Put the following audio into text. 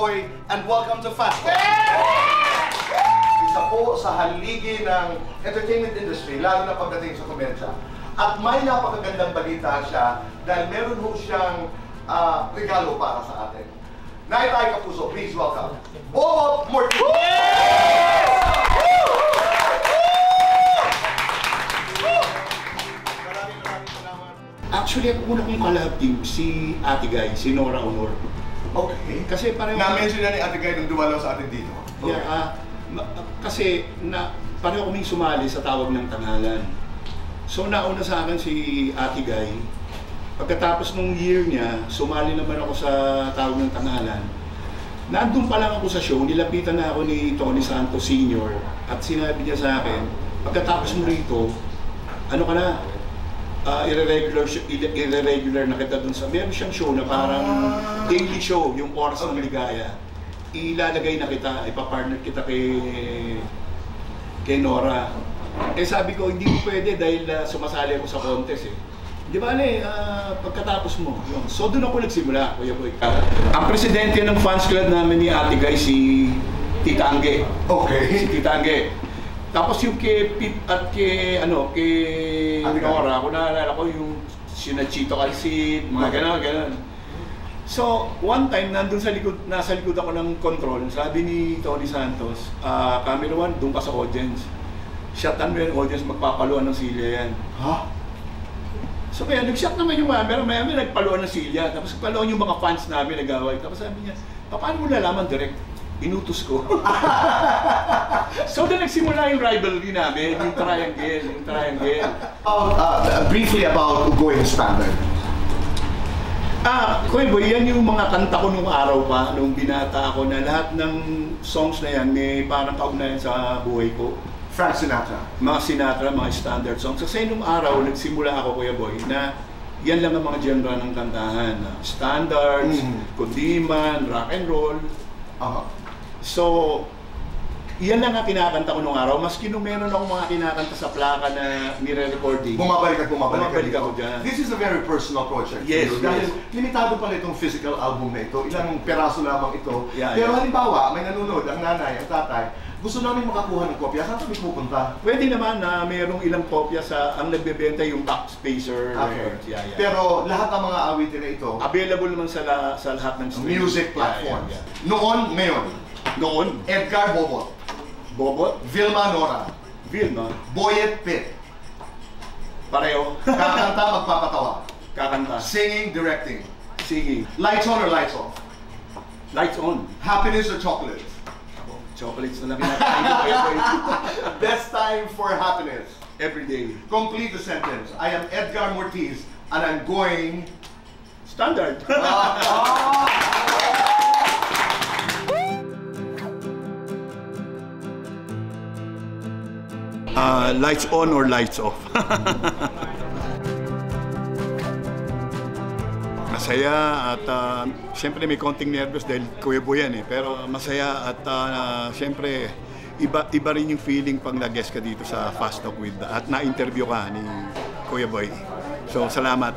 Boy, and welcome to Fast Talk. Isa po sa haligi ng entertainment industry, lalo na pagdating sa komedya. At may napakagandang balita siya dahil meron ho siyang regalo para sa atin. Naitay Kapuso, please welcome Bobot Mortiz! Actually, ang una kong kalab team, si Ate Guy, si Nora Honor. Okay. Kasi pareho... Na-mention na ni Ate Guy nung dumalaw sa atin dito. Okay. Yeah, kasi pareho kaming sumali sa tawag ng tanghalan. So nauna sa akin si Ate Guy. Pagkatapos nung year niya, sumali naman ako sa tawag ng tanghalan. Nandun pa lang ako sa show, nilapitan na ako ni Tony Santos Sr. At sinabi niya sa akin, pagkatapos mo rito, ano ka na? Irregular na kita dun sa meron siyang show na parang daily show, yung Oras ng Ligaya. Ilalagay na kita, ipapartner kita kay Nora. Eh sabi ko, hindi ko pwede dahil sumasali ako sa contest eh. Di ba pagkatapos mo, yun. So doon ako nagsimula, Kuya Boy. Ang presidente ng fans club namin ni Ate Guy, si Tita Angge. Okay. Si Tita Angge. Tapos yung kay Pip at kay Nora, ako naalala ko yung sinachito kalsit, mga gano'n. So, one time, nasa likod ako ng control, sabi ni Tony Santos, camera one, doon ka sa audience. Shotan mo yung audience, magpapaluan ng silya yan. Ha? So kaya nag-shot naman yung camera, may nagpaluan ng silya, tapos paluan yung mga fans namin nag-away. Tapos sabi niya, paano mo nalaman direct? Inutos ko. So doon nagsimula yung rivalry namin, yung triangle. Briefly about Going Standard. Kuya Boy, yan yung mga kanta ko nung araw pa, nung binata ako na lahat ng songs na yan may parang kaugnayan sa buhay ko. Frank Sinatra. Mga Sinatra, mga standard songs. Kasi nung araw, nagsimula ako, Kuya Boy, na yan lang ang mga genre ng kantahan. Standards, kundiman, rock and roll. So, yan lang ang kinakanta ko nung araw. Maski nung meron akong mga kinakanta sa plaka na nire-recording. Bumabalik ako dyan. This is a very personal project. Yes. Dahil limitado pa na itong physical album na ito. Ilang peraso lamang ito. Yeah, Pero halimbawa, may nanonood, ang nanay, ang tatay, gusto namin makakuha ng kopya. Saan kami pupunta? Pwede naman na mayroong ilang kopya sa, ang nagbebenta yung Backspacer. Okay. Yeah. Pero lahat ng mga awitin na ito, available naman sa lahat ng music platforms. Yeah. Noon, Edgar Bobot, Vilma Nora, Boyet Pitt. Pareho. Kakanta, magpapatawa. Kakanta. Singing, directing. Singing. Lights on or lights off? Lights on. Happiness or chocolates? Chocolates na lang kinakain. Best time for happiness? Every day. Complete the sentence. I am Edgar Mortiz and I'm going... Standard. Lights on or lights off? Masaya at siyempre may konting nervous dahil Kuya Boy yan eh. Pero masaya at siyempre iba rin yung feeling pag nag-guest ka dito sa Fast Talk with at na-interview ka ni Kuya Boy. So salamat.